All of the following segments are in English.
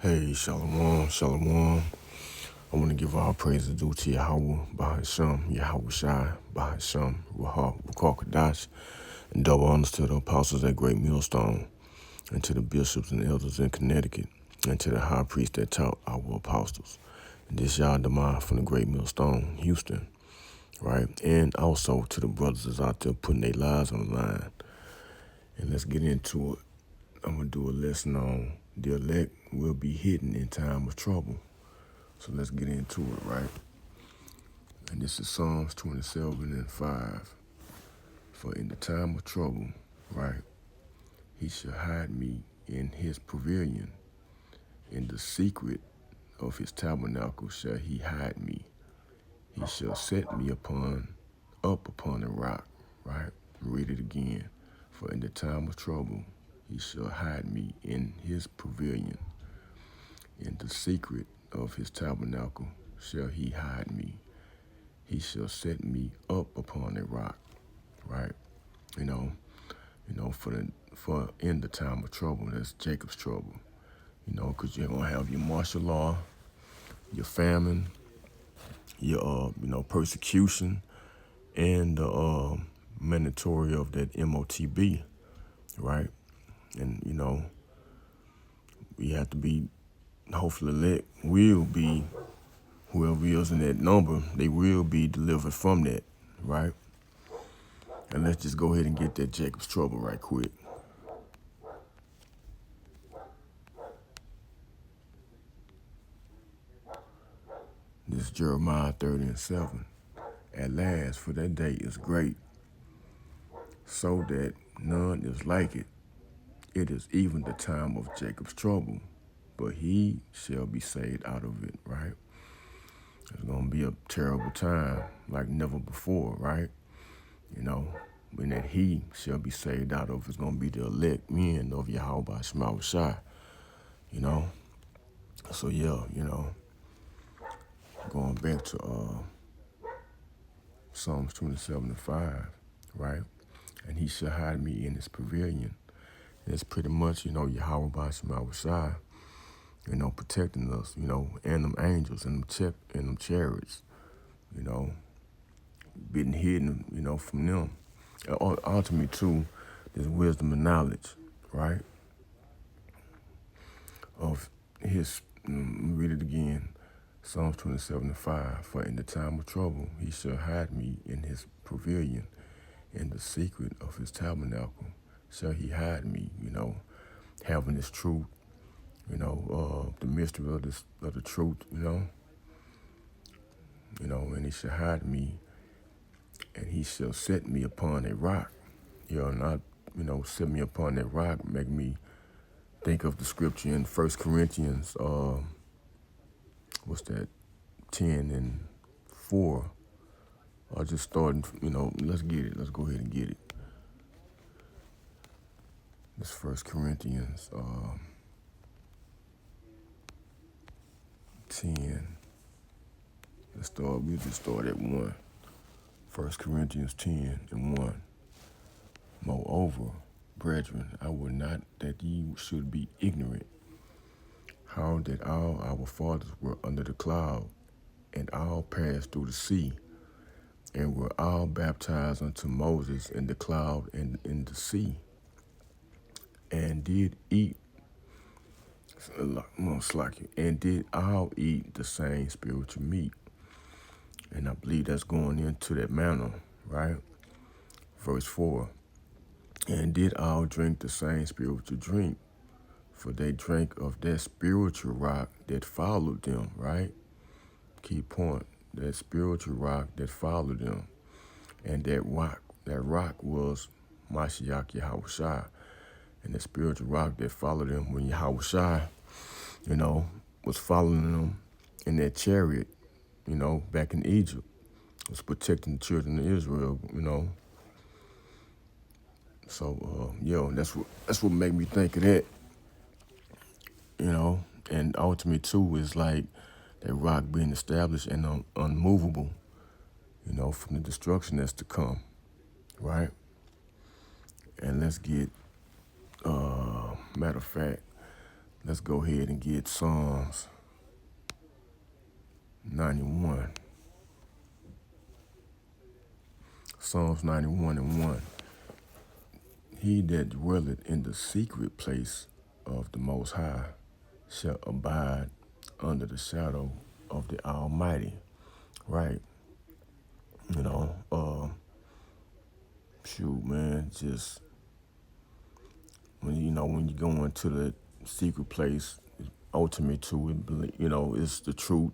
Hey, Shalom, Shalom. I want to give all praise due to Yahweh, Bahasham, Yahweh Shai, Bahasham, Rahah, Rakar Kadash, and double honors to the apostles at Great Millstone, and to the bishops and elders in Connecticut, and to the high priest that taught our apostles. And this Yah Damai from the Great Millstone, Houston, right? And also to the brothers that's out there putting their lives on the line. And let's get into it. I'm going to do a lesson on the elect will be hidden in time of trouble. So let's get into it, right? And this is Psalms 27:5. For in the time of trouble, right, he shall hide me in his pavilion. In the secret of his tabernacle shall he hide me. He shall set me up upon a rock, right? Read it again. For in the time of trouble, he shall hide me in his pavilion. In the secret of his tabernacle shall he hide me. He shall set me up upon a rock, right? You know, for in the time of trouble, that's Jacob's trouble. Because you're gonna have your martial law, your famine, your persecution, and the mandatory of that MOTB, right? And we have to be hopefully elect will be whoever is in that number, they will be delivered from that, right? And let's just go ahead and get that Jacob's trouble right quick. This is Jeremiah 30:7. At last, for that day is great, so that none is like it. It is even the time of Jacob's trouble, but he shall be saved out of it, right? It's going to be a terrible time like never before, right? When that he shall be saved out of is going to be the elect men of Yahweh Shema Shai, So, going back to Psalms 27:5, right? And he shall hide me in his pavilion. And it's pretty much, Yahweh Shema Shai, protecting us, and them angels and them chariots, being hidden, from them. Ultimately, too, there's wisdom and knowledge, right? Of his, read it again, Psalms 27:5. For in the time of trouble, he shall hide me in his pavilion. In the secret of his tabernacle shall he hide me, having this truth, the mystery of the truth, and he shall hide me, and he shall set me upon a rock, not, set me upon that rock, make me think of the scripture in 1 Corinthians, 10:4. I just started, let's get it. Let's go ahead and get it. This 1 Corinthians 10. We'll just start at 1. 1 Corinthians 10:1. Moreover, brethren, I would not that ye should be ignorant, how that all our fathers were under the cloud, and all passed through the sea, and were all baptized unto Moses in the cloud and in the sea, and did eat, and did all eat the same spiritual meat. And I believe that's going into that manner, right? Verse 4. And did all drink the same spiritual drink, for they drank of that spiritual rock that followed them, right? Key point, that spiritual rock that followed them. And that rock was Mashiach Yahushua. And the spiritual rock that followed them when Yahushua, was following them in that chariot, back in Egypt, was protecting the children of Israel, So, that's what made me think of that, and ultimately, too, is like that rock being established and unmovable, from the destruction that's to come, right? And let's get, matter of fact, Let's go ahead and get Psalms 91. Psalms 91 and 1. He that dwelleth in the secret place of the Most High shall abide under the shadow of the Almighty. Right? You know, shoot, man, just when you go into the secret place, ultimate to it, it's the truth.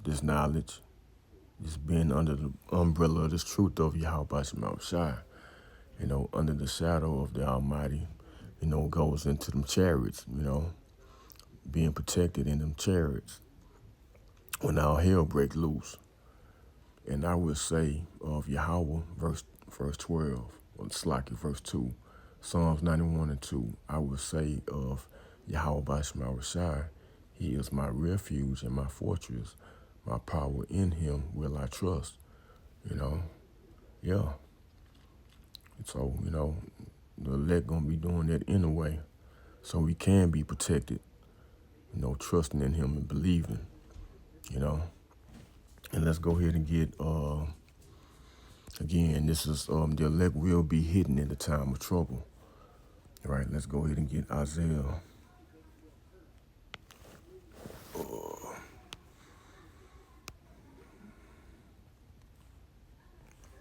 This knowledge, just being under the umbrella of this truth of Yahweh Shema Shai. Under the shadow of the Almighty, goes into them chariots. Being protected in them chariots when all hell break loose. And I will say of Yahweh, verse 12, or Slaki, verse 2, Psalms 91 and 2, I will say of Yahweh Bashma Shai, he is my refuge and my fortress, my power in him will I trust. Yeah. So, the elect gonna be doing that anyway. So we can be protected, trusting in him and believing, And let's go ahead and get again, this is the elect will be hidden in the time of trouble. All right, let's go ahead and get Isaiah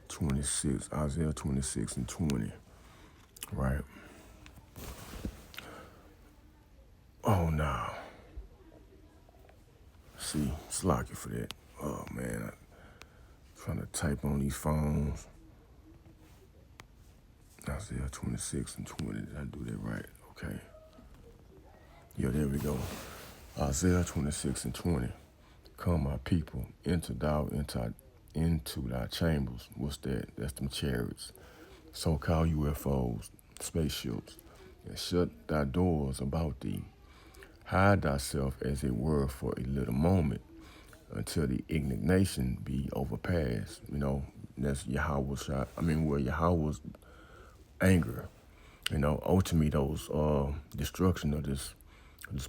26, Isaiah 26 and 20. Right. Oh no. See, it's lucky for that. Oh man, I'm trying to type on these phones. Isaiah 26 and 20. Did I do that right? Okay. Yeah, there we go. Isaiah 26 and 20. Come, my people, enter thou into thy chambers. What's that? That's them chariots. So-called UFOs, spaceships. And shut thy doors about thee. Hide thyself as it were for a little moment until the indignation be overpassed. That's Yahweh's shot. Yahweh's anger. Ultimately those destruction of this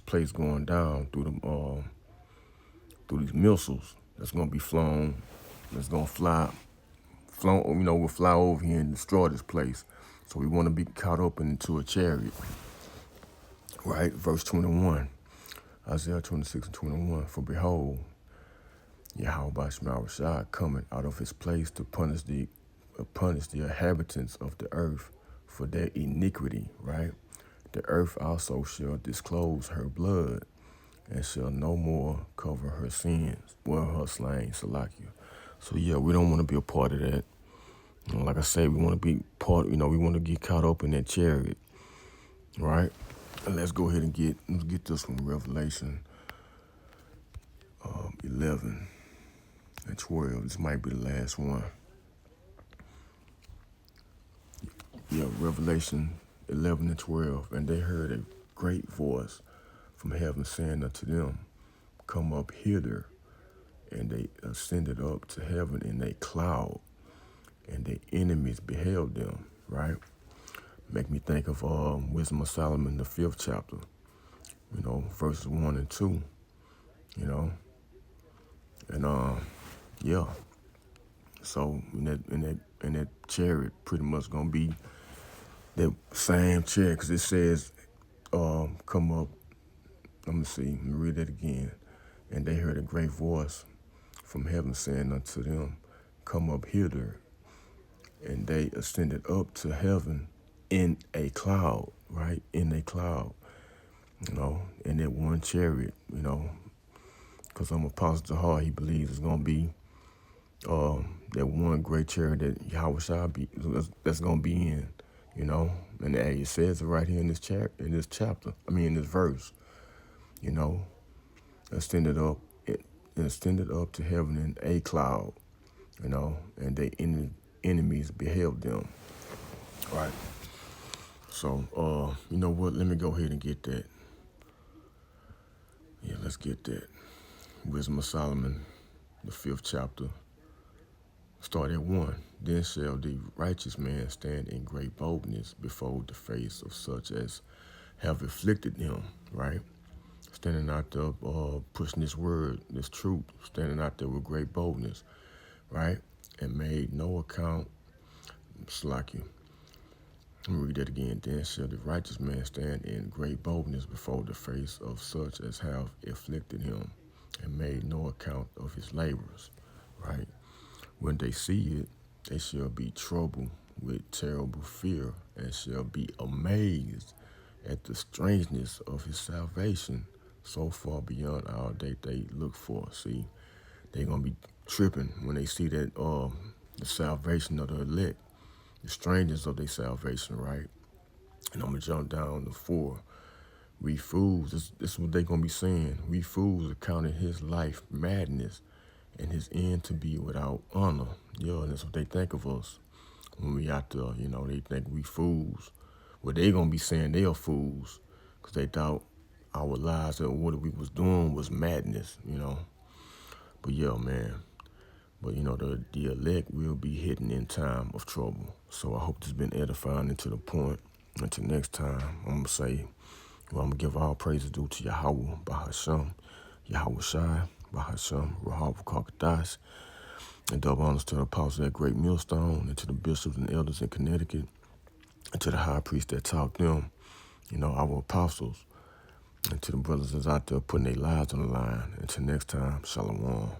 place going down through these missiles that's gonna be flown, that's gonna will fly over here and destroy this place. So we want to be caught up into a chariot. Right? Verse 21. Isaiah 26 and 21. For behold, Yahweh Bashma Rashad coming out of his place to punish the inhabitants of the earth for their iniquity, right? The earth also shall disclose her blood and shall no more cover her sins, her slain, Salakia. So yeah, we don't want to be a part of that. Like I say, we want to be part, we want to get caught up in that chariot, right? And let's go ahead and get this from Revelation 11 and 12. This might be the last one. Yeah, Revelation 11 and 12. And they heard a great voice from heaven saying unto them, come up hither. And they ascended up to heaven in a cloud, and their enemies beheld them, right? Make me think of Wisdom of Solomon, the 5th chapter, verses 1 and 2, and yeah. So in that chariot, pretty much gonna be that same chariot, because it says, come up. Let me read that again. And they heard a great voice from heaven saying unto them, come up hither. And they ascended up to heaven in a cloud, right? In a cloud, in that one chariot, because I'm Apostle Jahar, he believes it's going to be that one great chariot that Yahweh shall be, that's going to be in, And it says it right here in this chapter, in this verse, ascended up to heaven in a cloud, and their enemies beheld them, right? So, you know what? Let me go ahead and get that. Yeah, let's get that. Wisdom of Solomon, the 5th chapter. Start at 1. Then shall the righteous man stand in great boldness before the face of such as have afflicted him, right? Standing out there, pushing this word, this truth, standing out there with great boldness, right? And made no account, slack you. Let me read that again. Then shall the righteous man stand in great boldness before the face of such as have afflicted him and made no account of his labors, right? When they see it, they shall be troubled with terrible fear and shall be amazed at the strangeness of his salvation so far beyond all that they look for. See, they're going to be tripping when they see that the salvation of the elect, the strangeness of their salvation, right? And I'm going to jump down to 4. We fools, this is what they're going to be saying. We fools accounted his life madness and his end to be without honor. Yeah, and that's what they think of us when we out there. You know, they think we fools. Well, they going to be saying they are fools because they thought our lives and what we was doing was madness, you know. But yeah, man. But, you know, the elect will be hidden in time of trouble. So I hope this has been edifying and to the point. Until next time, I'm going to say, well, I'm going to give all praises due to Yahweh, Bahasham, Yahweh Shai, Bahasham, Rahab Kakadash, and double honors to the apostles at Great Millstone, and to the bishops and elders in Connecticut, and to the high priest that taught them, you know, our apostles, and to the brothers that's out there putting their lives on the line. Until next time, Shalom.